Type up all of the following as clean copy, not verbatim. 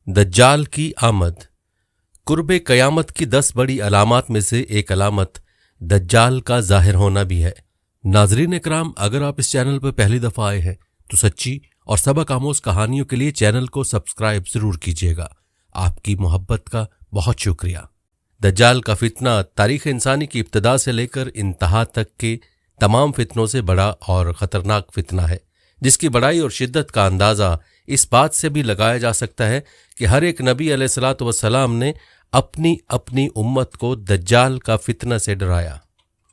दज्जाल की आमद। कुर्बे क़यामत की 10 बड़ी अलामात में से एक अलामत दज्जाल का ज़ाहिर होना भी है। नाज़रीन इकराम, अगर आप इस चैनल पर पहली दफ़ा आए हैं तो सच्ची और सबक आमोज़ कहानियों के लिए चैनल को सब्सक्राइब ज़रूर कीजिएगा। आपकी मोहब्बत का बहुत शुक्रिया। दज्जाल का फितना तारीख़ इंसानी की इब्तिदा से लेकर इंतहा तक के तमाम फितनों से बड़ा और ख़तरनाक फितना है, जिसकी बड़ाई और शिद्दत का अंदाज़ा इस बात से भी लगाया जा सकता है कि हर एक नबी अलैहिस्सलातु वस्सलाम ने अपनी अपनी उम्मत को दज्जाल का फितना से डराया।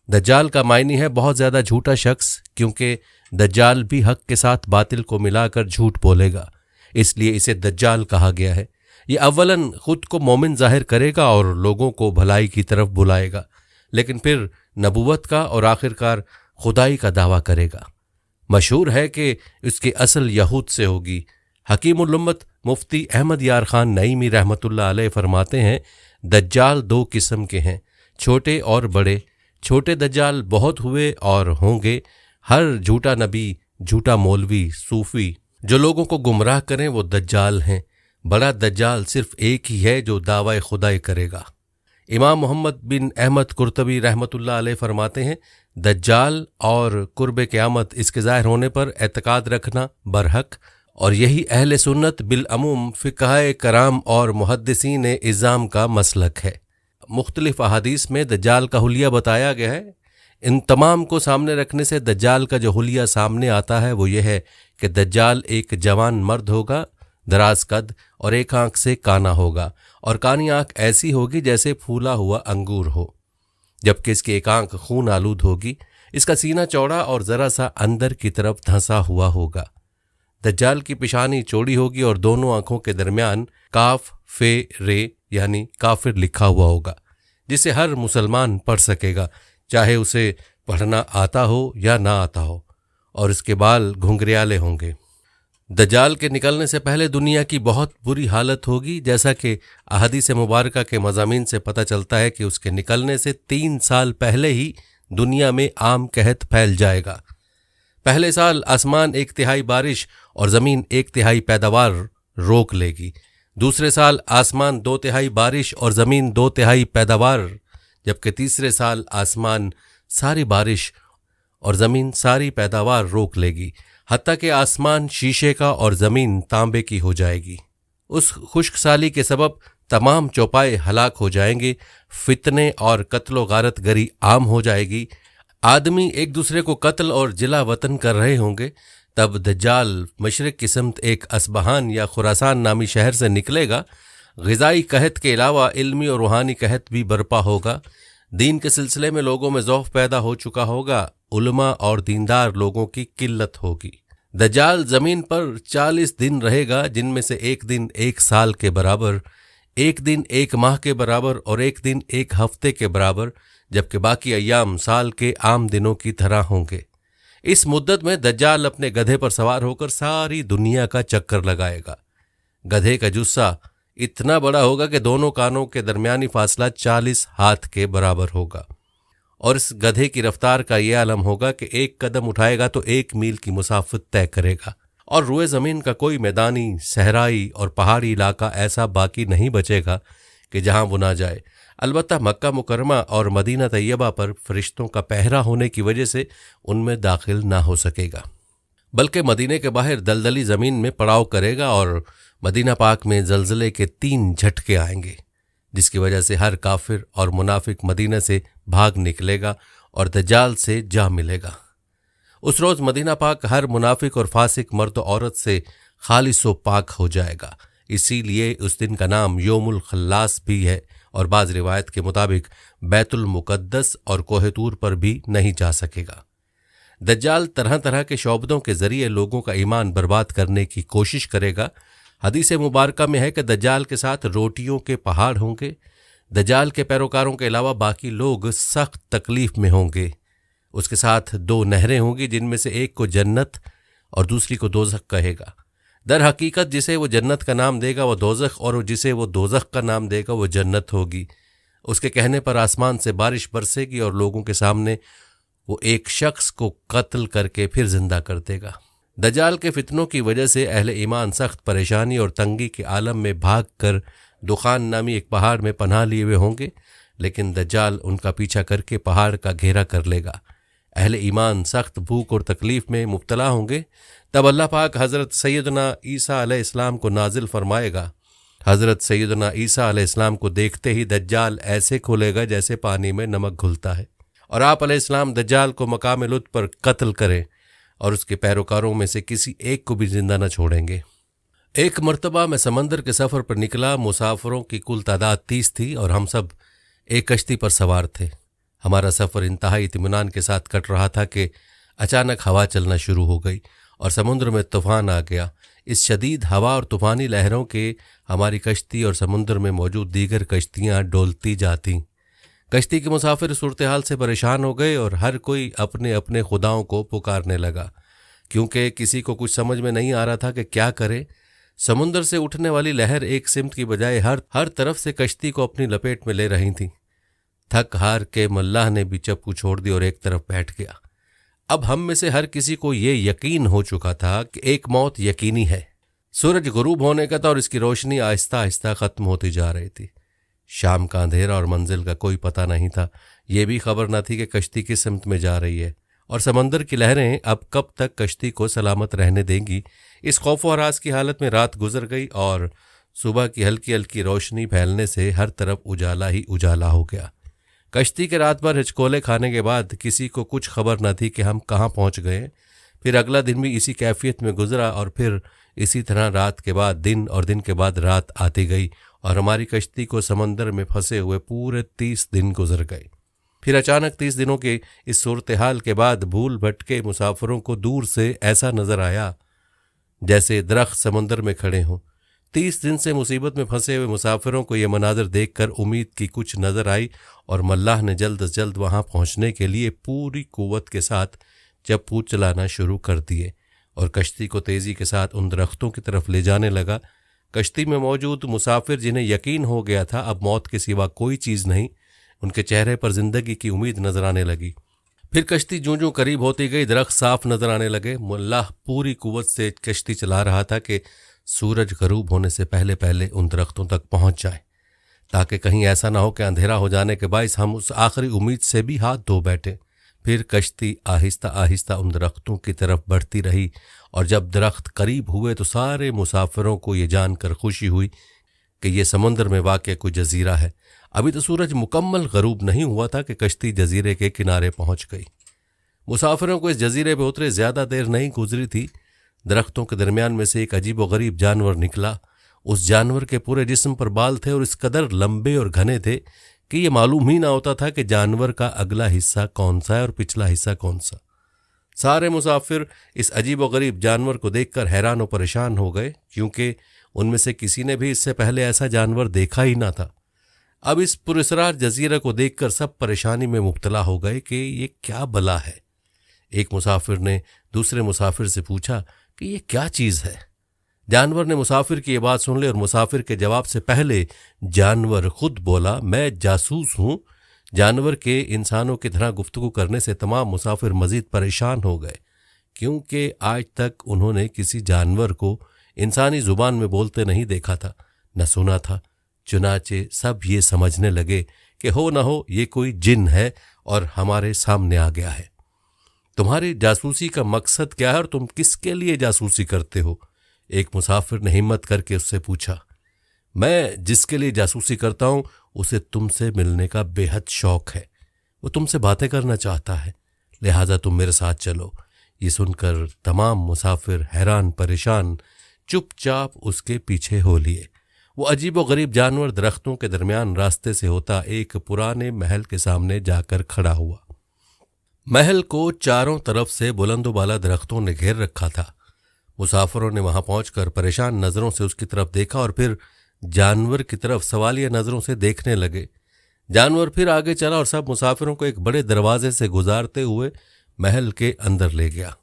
दज्जाल का मायनी है बहुत ज़्यादा झूठा शख्स, क्योंकि दज्जाल भी हक के साथ बातिल को मिलाकर झूठ बोलेगा, इसलिए इसे दज्जाल कहा गया है। ये अव्वलन खुद को मोमिन जाहिर करेगा और लोगों को भलाई की तरफ बुलाएगा, लेकिन फिर नबूवत का और आखिरकार खुदाई का दावा करेगा। मशहूर है कि उसकी असल यहूद से होगी। हकीमुल उम्मत मुफ्ती अहमद यार खान नईमी रहमतुल्लाह अलैह फरमाते हैं, दज्जाल 2 किस्म के हैं, छोटे और बड़े। छोटे दज्जाल बहुत हुए और होंगे। हर झूठा नबी, झूठा मौलवी, सूफी जो लोगों को गुमराह करें वो दज्जाल हैं। बड़ा दज्जाल सिर्फ एक ही है जो दावा खुदाई करेगा। इमाम मोहम्मद बिन अहमद कुर्तबी रहमतुल्लाह अलैह फरमाते हैं, दज्जाल और कुर्बे क़यामत इसके ज़ाहिर होने पर एतकाद रखना बरहक, और यही अहले सुन्नत बिल अमूम फ़िक़्हाए कराम और मुहद्दिसीन इज़ाम का मसलक है। मुख्तलिफ अहादीस में दज्जाल का हुलिया बताया गया है। इन तमाम को सामने रखने से दज्जाल का जो हुलिया सामने आता है वो ये है कि दज्जाल एक जवान मर्द होगा, दराज कद और एक आंख से काना होगा, और कानी आंख ऐसी होगी जैसे फूला हुआ अंगूर हो, जबकि इसकी एक आंख खून आलूद होगी। इसका सीना चौड़ा और ज़रा सा अंदर की तरफ धंसा हुआ होगा। दज्जाल की पेशानी चौड़ी होगी और दोनों आंखों के दरमियान काफ फे रे यानी काफिर लिखा हुआ होगा, जिसे हर मुसलमान पढ़ सकेगा, चाहे उसे पढ़ना आता हो या ना आता हो, और इसके बाल घुंघरियाले होंगे। दज्जाल के निकलने से पहले दुनिया की बहुत बुरी हालत होगी, जैसा कि अहादीस मुबारका के मज़ामीन से पता चलता है कि उसके निकलने से 3 साल पहले ही दुनिया में आम कहत फैल जाएगा। पहले साल आसमान 1/3 बारिश और ज़मीन 1/3 पैदावार रोक लेगी। दूसरे साल आसमान 2/3 बारिश और ज़मीन 2/3 पैदावार, जबकि तीसरे साल आसमान सारी बारिश और ज़मीन सारी पैदावार रोक लेगी, हत्ता कि आसमान शीशे का और ज़मीन तांबे की हो जाएगी। उस खुश्क साली के सबब तमाम चौपाए हलाक हो जाएंगे, फितने और कत्लो गारत गरी आम हो जाएगी, आदमी एक दूसरे को कत्ल और जिला वतन कर रहे होंगे। तब दज्जाल मशरिक की समत एक असबहान या खुरासान नामी शहर से निकलेगा। ग़िज़ाई कहत के अलावा इल्मी और रूहानी कहत भी बर्पा होगा। दीन के सिलसिले में लोगों में ज़ौफ़ पैदा हो चुका होगा। उलमा और दीनदार लोगों की किल्लत होगी। दज्जाल ज़मीन पर 40 दिन रहेगा, जिनमें से एक दिन 1 साल के बराबर, एक दिन 1 माह के बराबर और एक दिन 1 हफ्ते के बराबर, जबकि बाकी अय्याम साल के आम दिनों की तरह होंगे। इस मुद्दत में दज्जाल अपने गधे पर सवार होकर सारी दुनिया का चक्कर लगाएगा। गधे का जुस्सा इतना बड़ा होगा कि दोनों कानों के दरमियानी फासला 40 हाथ के बराबर होगा, और इस गधे की रफ्तार का यह आलम होगा कि 1 कदम उठाएगा तो 1 मील की मुसाफत तय करेगा, और रुए ज़मीन का कोई मैदानी, सहराई और पहाड़ी इलाका ऐसा बाकी नहीं बचेगा कि जहां वो ना जाए। अलबत्ता मक्का मुकरमा और मदीना तैयबा पर फरिश्तों का पहरा होने की वजह से उनमें दाखिल ना हो सकेगा, बल्कि मदीने के बाहर दलदली ज़मीन में पड़ाव करेगा, और मदीना पाक में ज़लज़ले के 3 झटके आएंगे, जिसकी वजह से हर काफिर और मुनाफिक मदीना से भाग निकलेगा और दज्जाल से जा मिलेगा। उस रोज़ मदीना पाक हर मुनाफिक और फासिक मर्द औरत से खालिस व पाक हो जाएगा। इसीलिए उस दिन का नाम योमुल खल्लास भी है, और बाज़ रिवायत के मुताबिक बैतुल मुक़द्दस और कोहतूर पर भी नहीं जा सकेगा। दज्जाल तरह तरह के शौबदों के ज़रिए लोगों का ईमान बर्बाद करने की कोशिश करेगा। हदीस मुबारका में है कि दज्जाल के साथ रोटियों के पहाड़ होंगे। दज्जाल के पैरोकारों के अलावा बाकी लोग सख्त तकलीफ़ में होंगे। उसके साथ 2 नहरें होंगी, जिनमें से एक को जन्नत और दूसरी को दोज़ख कहेगा। दर हकीकत जिसे वो जन्नत का नाम देगा वो दोज़ख, और जिसे वो दोज़ख का नाम देगा वो जन्नत होगी। उसके कहने पर आसमान से बारिश बरसेगी और लोगों के सामने वो एक शख्स को कत्ल करके फिर जिंदा कर देगा। दज्जाल के फितनों की वजह से अहले ईमान सख्त परेशानी और तंगी के आलम में भाग कर दुखान नामी एक पहाड़ में पनाह लिए हुए होंगे, लेकिन दज्जाल उनका पीछा करके पहाड़ का घेरा कर लेगा। अहले ईमान सख्त भूख और तकलीफ में मुब्तला होंगे। तब अल्लाह पाक हज़रत सैयदना ईसा अलैहिस्सलाम को नाजिल फरमाएगा। हज़रत सैयदना ईसा अलैहिस्सलाम को देखते ही दज्जाल ऐसे खुलेगा जैसे पानी में नमक घुलता है, और आप अलैहिस्सलाम दज्जाल को मकाम लुत्फ पर कत्ल करें और उसके पैरोकारों में से किसी एक को भी जिंदा न छोड़ेंगे। एक मर्तबा मैं समंदर के सफ़र पर निकला। मुसाफिरों की कुल तादाद 30 थी और हम सब एक कश्ती पर सवार थे। हमारा सफ़र इंतहाई इत्मीनान के साथ कट रहा था कि अचानक हवा चलना शुरू हो गई और समुद्र में तूफान आ गया। इस शदीद हवा और तूफ़ानी लहरों के हमारी कश्ती और समुद्र में मौजूद दीगर कश्तियाँ डोलती जातीं। कश्ती के मुसाफिर सूरत हाल से परेशान हो गए और हर कोई अपने अपने खुदाओं को पुकारने लगा, क्योंकि किसी को कुछ समझ में नहीं आ रहा था कि क्या करे। समुद्र से उठने वाली लहर एक सिमत की बजाय हर तरफ से कश्ती को अपनी लपेट में ले रही थी। थक हार के मल्लाह ने भी चप्पू छोड़ दी और एक तरफ बैठ गया। अब हम में से हर किसी को ये यकीन हो चुका था कि एक मौत यकीनी है। सूरज गुरूब होने का था और इसकी रोशनी आहिस्ता आहिस्ता ख़त्म होती जा रही थी। शाम का अंधेरा और मंजिल का कोई पता नहीं था। ये भी खबर न थी कि कश्ती किस सिमत में जा रही है और समंदर की लहरें अब कब तक कश्ती को सलामत रहने देंगी। इस खौफ और हरास की हालत में रात गुजर गई और सुबह की हल्की हल्की रोशनी फैलने से हर तरफ उजाला ही उजाला हो गया। कश्ती के रात भर हिचकोले खाने के बाद किसी को कुछ खबर न थी कि हम कहाँ पहुँच गए। फिर अगला दिन भी इसी कैफियत में गुजरा और फिर इसी तरह रात के बाद दिन और दिन के बाद रात आती गई और हमारी कश्ती को समंदर में फंसे हुए पूरे 30 दिन गुजर गए। फिर अचानक 30 दिनों के इस सूरत हाल के बाद भूल भटके मुसाफिरों को दूर से ऐसा नजर आया जैसे दरख्त समंदर में खड़े हों। 30 दिन से मुसीबत में फंसे हुए मुसाफिरों को यह मनाजर देखकर उम्मीद की कुछ नज़र आई और मल्लाह ने जल्द से जल्द वहां पहुंचने के लिए पूरी कुव्वत के साथ चप्पू चलाना शुरू कर दिए और कश्ती को तेज़ी के साथ उन दरख्तों की तरफ ले जाने लगा। कश्ती में मौजूद मुसाफिर जिन्हें यकीन हो गया था अब मौत के सिवा कोई चीज़ नहीं, उनके चेहरे पर जिंदगी की उम्मीद नजर आने लगी। फिर कश्ती जूं जूं करीब होती गई दरख्त साफ नजर आने लगे। मुल्लाह पूरी कुव्वत से कश्ती चला रहा था कि सूरज गरूब होने से पहले पहले उन दरख्तों तक पहुंच जाए, ताकि कहीं ऐसा ना हो कि अंधेरा हो जाने के बायस हम उस आखिरी उम्मीद से भी हाथ धो बैठे। फिर कश्ती आहिस्ता आहिस्ता उन दरख्तों की तरफ बढ़ती रही और जब दरख्त करीब हुए तो सारे मुसाफिरों को ये जानकर खुशी हुई कि ये समंदर में वाक़ कोई जजीरा है। अभी तो सूरज मुकम्मल गरूब नहीं हुआ था कि कश्ती जजीरे के किनारे पहुंच गई। मुसाफिरों को इस जजीरे पर उतरे ज़्यादा देर नहीं गुजरी थी। दरख्तों के दरमियान में से एक अजीब व गरीब जानवर निकला। उस जानवर के पूरे जिस्म पर बाल थे और इस कदर लंबे और घने थे कि ये मालूम ही ना होता था कि जानवर का अगला हिस्सा कौन सा है और पिछला हिस्सा कौन सा। सारे मुसाफिर इस अजीब व गरीब जानवर को देखकर हैरान और परेशान हो गए, क्योंकि उनमें से किसी ने भी इससे पहले ऐसा जानवर देखा ही ना था। अब इस पुरस्रार जजीरा को देखकर सब परेशानी में मुब्तला हो गए कि ये क्या बला है। एक मुसाफिर ने दूसरे मुसाफिर से पूछा कि ये क्या चीज़ है। जानवर ने मुसाफिर की ये बात सुन ली और मुसाफिर के जवाब से पहले जानवर खुद बोला, मैं जासूस हूँ। जानवर के इंसानों की तरह गुफ्तगू करने से तमाम मुसाफिर मज़ीद परेशान हो गए, क्योंकि आज तक उन्होंने किसी जानवर को इंसानी ज़ुबान में बोलते नहीं देखा था, न सुना था। चुनाचे सब ये समझने लगे कि हो न हो ये कोई जिन है और हमारे सामने आ गया है। तुम्हारी जासूसी का मकसद क्या है और तुम किसके लिए जासूसी करते हो? एक मुसाफिर ने हिम्मत करके उससे पूछा। मैं जिसके लिए जासूसी करता हूँ उसे तुमसे मिलने का बेहद शौक है। वो तुमसे बातें करना चाहता है, लिहाजा तुम मेरे साथ चलो। ये सुनकर तमाम मुसाफिर हैरान परेशान चुपचाप उसके पीछे हो लिए। वो अजीब व गरीब जानवर दरख्तों के दरमियान रास्ते से होता एक पुराने महल के सामने जाकर खड़ा हुआ। महल को चारों तरफ से बुलंदोबाला दरख्तों ने घेर रखा था। मुसाफिरों ने वहां पहुंचकर परेशान नज़रों से उसकी तरफ देखा और फिर जानवर की तरफ सवालिया नज़रों से देखने लगे। जानवर फिर आगे चला और सब मुसाफिरों को एक बड़े दरवाजे से गुजारते हुए महल के अंदर ले गया।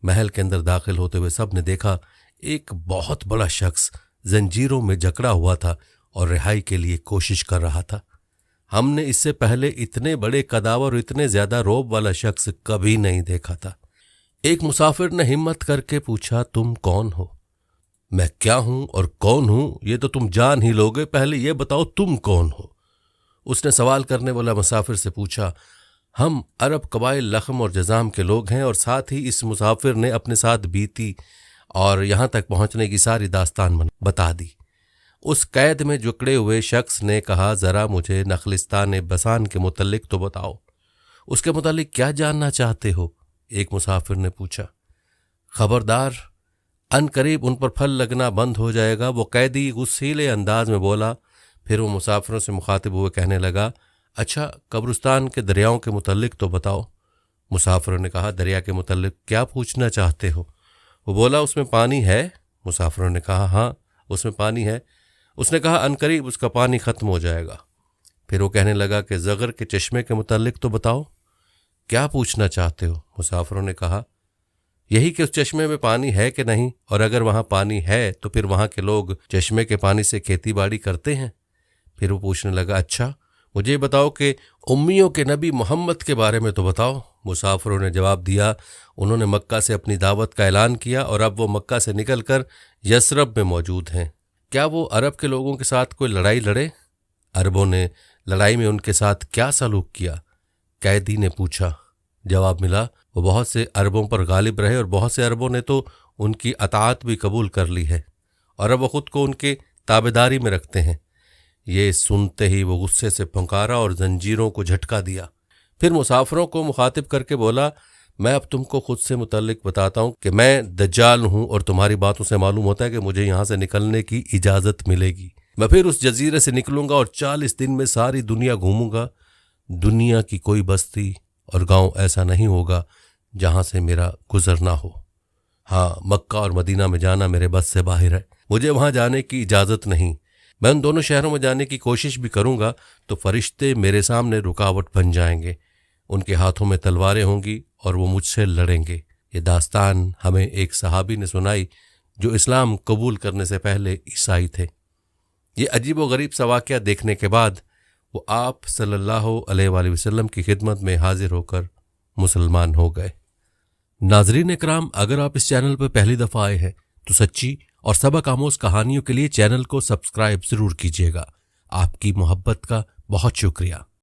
महल के अंदर दाखिल होते हुए सब ने देखा एक बहुत बड़ा शख्स जंजीरों में जकड़ा हुआ था और रिहाई के लिए कोशिश कर रहा था। हमने इससे पहले इतने बड़े कदावर और इतने ज्यादा रौब वाला शख्स कभी नहीं देखा था। एक मुसाफिर ने हिम्मत करके पूछा, तुम कौन हो? मैं क्या हूं और कौन हूं ये तो तुम जान ही लोगे, पहले ये बताओ तुम कौन हो? उसने सवाल करने वाला मुसाफिर से पूछा, हम अरब कबाइल लखम और जजाम के लोग हैं। और साथ ही इस मुसाफिर ने अपने साथ बीती और यहां तक पहुंचने की सारी दास्तान बता दी। उस कैद में जकड़े हुए शख्स ने कहा, जरा मुझे नखलिस्तान बसान के मुतल्लिक तो बताओ, उसके मुतालिक क्या जानना चाहते हो? एक मुसाफिर ने पूछा। खबरदार, अनकरीब उन पर फल लगना बंद हो जाएगा, वो कैदी गुस्सीले अंदाज में बोला। फिर वो मुसाफिरों से मुखातिब हुए कहने लगा, अच्छा कब्रिस्तान के दरियाओं के मुतल्लिक तो बताओ। मुसाफिरों ने कहा, दरिया के मुतल्लिक क्या पूछना चाहते हो? वो बोला, उसमें पानी है? मुसाफिरों ने कहा, हाँ उसमें पानी है। उसने कहा, अनकरीब उसका पानी खत्म हो जाएगा। फिर वो कहने लगा कि ज़गर के चश्मे के मुतल्लिक तो बताओ, क्या पूछना चाहते हो? मुसाफिरों ने कहा, यही कि उस चश्मे में पानी है कि नहीं, और अगर वहाँ पानी है तो फिर वहाँ के लोग चश्मे के पानी से खेती बाड़ी करते हैं। फिर वो पूछने लगा, अच्छा मुझे बताओ कि उम्मियों के नबी मोहम्मद के बारे में तो बताओ। मुसाफिरों ने जवाब दिया, उन्होंने मक्का से अपनी दावत का ऐलान किया और अब वो मक्का से निकलकर यसरब में मौजूद हैं। क्या वो अरब के लोगों के साथ कोई लड़ाई लड़े? अरबों ने लड़ाई में उनके साथ क्या सलूक किया? कैदी ने पूछा। जवाब मिला, वो बहुत से अरबों पर गालिब रहे और बहुत से अरबों ने तो उनकी अताअत भी कबूल कर ली है और अब वो खुद को उनके ताबेदारी में रखते हैं। ये सुनते ही वो गुस्से से पुकारा और जंजीरों को झटका दिया। फिर मुसाफिरों को मुखातिब करके बोला, मैं अब तुमको खुद से मुतल्लिक बताता हूँ कि मैं दज्जाल हूँ और तुम्हारी बातों से मालूम होता है कि मुझे यहाँ से निकलने की इजाज़त मिलेगी। मैं फिर उस जजीरे से निकलूंगा और 40 दिन में सारी दुनिया घूमूंगा। दुनिया की कोई बस्ती और गांव ऐसा नहीं होगा जहां से मेरा गुजरना हो। हाँ, मक्का और मदीना में जाना मेरे बस से बाहर है, मुझे वहां जाने की इजाज़त नहीं। मैं उन दोनों शहरों में जाने की कोशिश भी करूंगा तो फरिश्ते मेरे सामने रुकावट बन जाएंगे, उनके हाथों में तलवारें होंगी और वो मुझसे लड़ेंगे। ये दास्तान हमें एक सहाबी ने सुनाई जो इस्लाम कबूल करने से पहले ईसाई थे। ये अजीब व गरीब सा वाक़या देखने के बाद वो आप सल्लल्लाहु अलैहि वसल्लम की खिदमत में हाजिर होकर मुसलमान हो गए। नाजरीन इकराम, अगर आप इस चैनल पर पहली दफ़ा आए हैं तो सच्ची और सबक आमोज कहानियों के लिए चैनल को सब्सक्राइब ज़रूर कीजिएगा। आपकी मोहब्बत का बहुत शुक्रिया।